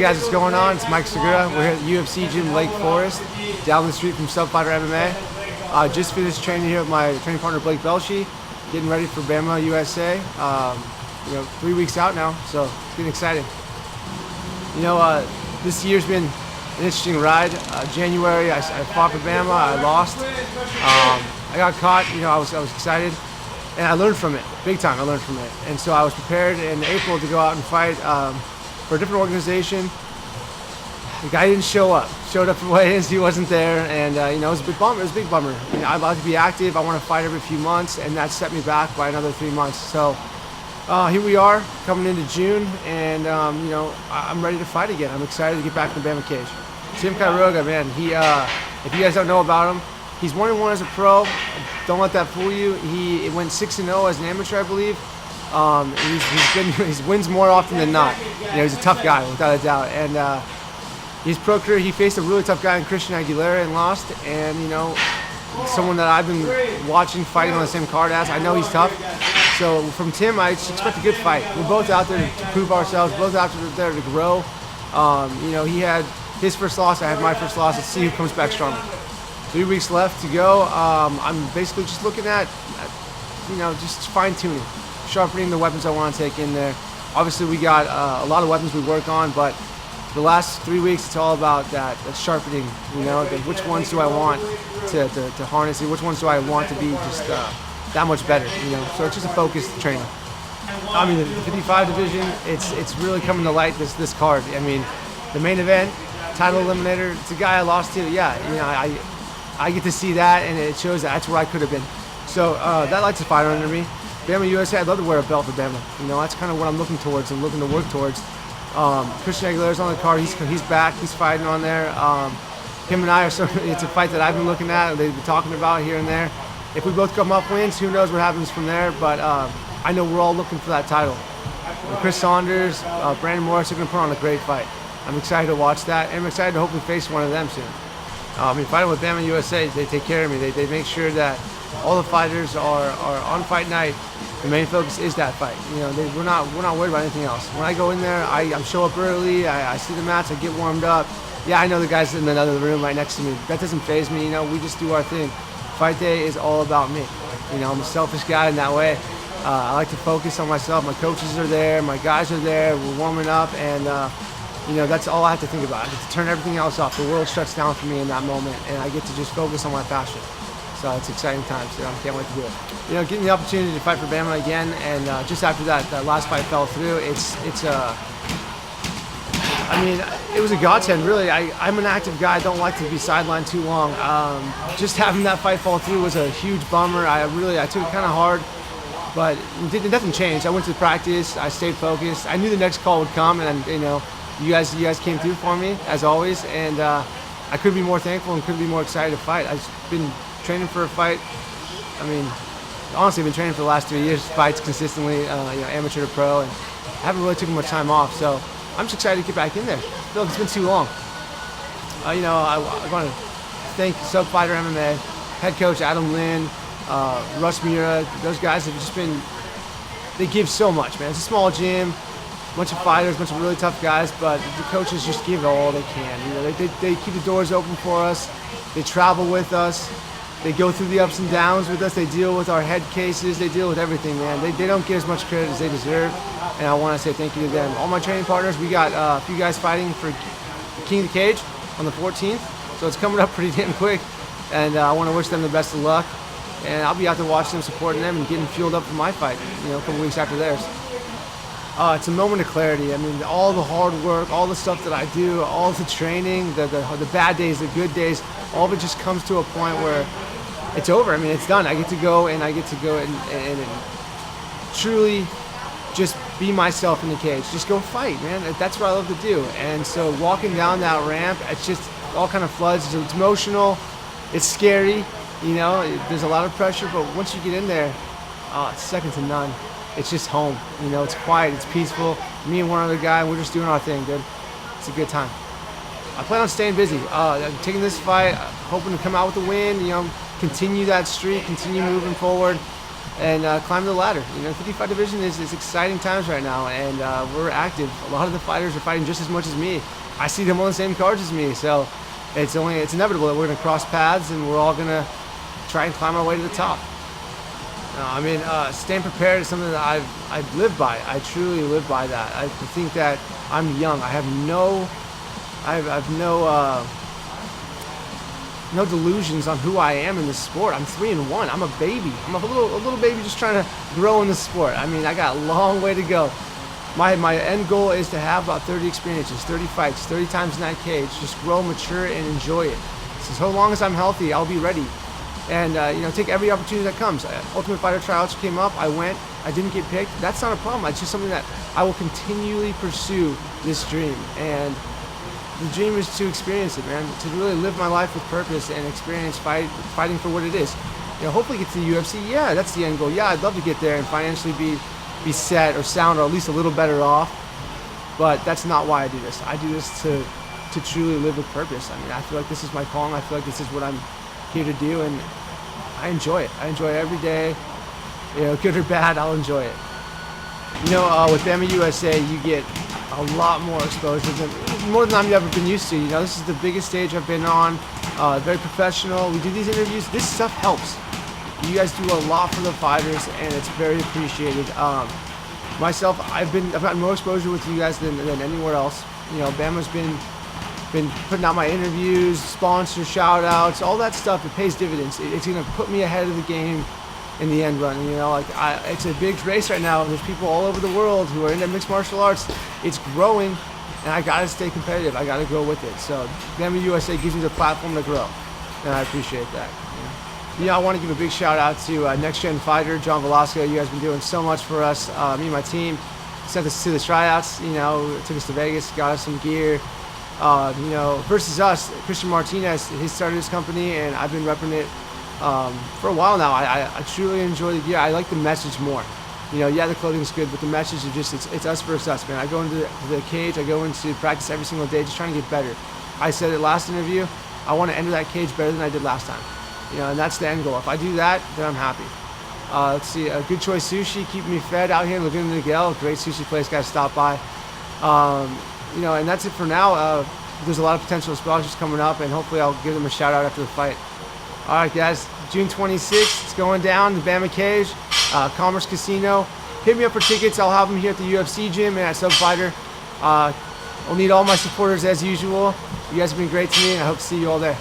guys, what's going on? It's Mike Segura. We're here at the UFC gym, Lake Forest, down the street from Subfighter MMA. Just finished training here with my training partner Blake Belshie, getting ready for BAMMA USA. 3 weeks out now, so it's getting exciting. This year's been an interesting ride. January, I fought for BAMMA. I lost. I got caught. I was excited, and I learned from it big time. I learned from it, and so I was prepared in April to go out and fight for a different organization. The guy didn't show up. Showed up for weigh-ins, he wasn't there, and it was a big bummer. It was a big bummer. I like to be active. I want to fight every few months, and that set me back by another 3 months. So here we are, coming into June, and I'm ready to fight again. I'm excited to get back in the BAMMA cage. Tim Quiroga, man, if you guys don't know about him, he's 1-1 as a pro. Don't let that fool you. He went 6-0 as an amateur, I believe. He wins more often than not. He's a tough guy, without a doubt. And his pro career, he faced a really tough guy in Christian Aguilera and lost. And someone that I've been watching fighting on the same card as. I know he's tough. So from Tim, I expect a good fight. We're both out there to prove ourselves, both out there to grow. He had his first loss, I had my first loss. Let's see who comes back stronger. 3 weeks left to go. I'm basically just looking at just fine-tuning, sharpening the weapons I want to take in there. Obviously, we got a lot of weapons we work on, but the last 3 weeks, it's all about that sharpening. Which ones do I want to harness, and which ones do I want to be just that much better. So it's just a focused training. The 55 division, it's really coming to light this card. The main event, title eliminator, it's a guy I lost to. Yeah, I get to see that, and it shows that's where I could have been. So that lights a fire under me. BAMMA USA, I'd love to wear a belt for BAMMA. That's kind of what I'm looking towards and looking to work towards. Christian Aguilera's on the card. He's back. He's fighting on there. Him and I it's a fight that I've been looking at and they've been talking about here and there. If we both come up wins, who knows what happens from there, but I know we're all looking for that title. Chris Saunders, Brandon Morris are going to put on a great fight. I'm excited to watch that, and I'm excited to hopefully face one of them soon. Fighting with BAMMA USA, they take care of me. They make sure that all the fighters are on fight night. The main focus is that fight. We're not worried about anything else. When I go in there, I show up early. I see the mats. I get warmed up. Yeah, I know the guys in another room right next to me. That doesn't faze me. We just do our thing. Fight day is all about me. I'm a selfish guy in that way. I like to focus on myself. My coaches are there. My guys are there. We're warming up, and that's all I have to think about. I get to turn everything else off. The world shuts down for me in that moment, and I get to just focus on my passion. So it's exciting times. I can't wait to do it. Getting the opportunity to fight for BAMMA again, and just after that last fight fell through. It was a godsend, really. I'm an active guy. I don't like to be sidelined too long. Just having that fight fall through was a huge bummer. I took it kind of hard, but nothing changed. I went to practice. I stayed focused. I knew the next call would come, and you guys came through for me as always, and I couldn't be more thankful and couldn't be more excited to fight. I've been training for a fight. Honestly, I've been training for the last 3 years, fights consistently, amateur to pro, and I haven't really taken much time off. So I'm just excited to get back in there. I feel like it's been too long. I want to thank Subfighter MMA, head coach Adam Lynn, Russ Mura. Those guys have just been, they give so much, man. It's a small gym, bunch of fighters, bunch of really tough guys, but the coaches just give all they can. They keep the doors open for us. They travel with us. They go through the ups and downs with us. They deal with our head cases. They deal with everything, man. They don't get as much credit as they deserve, and I want to say thank you to them. All my training partners, we got a few guys fighting for King of the Cage on the 14th, so it's coming up pretty damn quick, and I want to wish them the best of luck, and I'll be out there watching them, supporting them, and getting fueled up for my fight, a couple weeks after theirs. It's a moment of clarity. All the hard work, all the stuff that I do, all the training, the bad days, the good days, all of it just comes to a point where it's over. It's done. I get to go and truly just be myself in the cage. Just go fight, man. That's what I love to do. And so walking down that ramp, it's just all kind of floods. It's emotional. It's scary. There's a lot of pressure, but once you get in there, it's second to none. It's just home. It's quiet. It's peaceful. Me and one other guy, we're just doing our thing, dude. It's a good time. I plan on staying busy. I'm taking this fight, hoping to come out with a win, continue that streak, continue moving forward. and climb the ladder. 55 division is exciting times right now, and we're active. A lot of the fighters are fighting just as much as me. I see them on the same cards as me, so it's inevitable that we're going to cross paths, and we're all going to try and climb our way to the top. Staying prepared is something that I live by. I truly live by that. I think that I'm young. I have no delusions on who I am in this sport. I'm 3-1. I'm a baby. I'm a little baby just trying to grow in this sport. I got a long way to go. My end goal is to have about 30 experiences, 30 fights, 30 times in that cage. Just grow, mature, and enjoy it. So long as I'm healthy, I'll be ready. And take every opportunity that comes. Ultimate Fighter tryouts came up. I went. I didn't get picked. That's not a problem. It's just something that I will continually pursue this dream. And the dream is to experience it, man. To really live my life with purpose and experience fighting for what it is. Hopefully get to the UFC. Yeah, that's the end goal. Yeah, I'd love to get there and financially be set or sound or at least a little better off. But that's not why I do this. I do this to truly live with purpose. I feel like this is my calling. I feel like this is what I'm here to do, and I enjoy it. I enjoy it every day. Good or bad, I'll enjoy it. With BAMMA USA, you get a lot more exposure more than I've ever been used to. This is the biggest stage I've been on. Very professional. We do these interviews. This stuff helps. You guys do a lot for the fighters, and it's very appreciated. Myself, I've gotten more exposure with you guys than anywhere else. BAMMA's been putting out my interviews, sponsor shout outs, all that stuff. It pays dividends. It's going to put me ahead of the game in the end run. It's a big race right now. There's people all over the world who are into mixed martial arts. It's growing, and I got to stay competitive. I got to grow with it. So BAMMA USA gives me the platform to grow, and I appreciate that. I want to give a big shout out to Next Gen Fighter, John Velasco. You guys have been doing so much for us. Me and my team sent us to the tryouts. Took us to Vegas, got us some gear. Versus us, Christian Martinez, he started his company, and I've been repping it for a while now. I truly enjoy the gear. I like the message more. The clothing's good, but the message is just, it's us versus us, man. I go into the cage, I go into practice every single day, just trying to get better. I said it last interview, I want to enter that cage better than I did last time. And that's the end goal. If I do that, then I'm happy. Let's see, Good Choice Sushi, keeping me fed out here in Laguna Niguel. Great sushi place, guys, stop by. And that's it for now. There's a lot of potential sponsors coming up, and hopefully I'll give them a shout out after the fight. All right, guys, June 26th, it's going down, the BAMMA Cage, Commerce Casino. Hit me up for tickets. I'll have them here at the UFC gym and at Subfighter. I'll need all my supporters as usual. You guys have been great to me, and I hope to see you all there.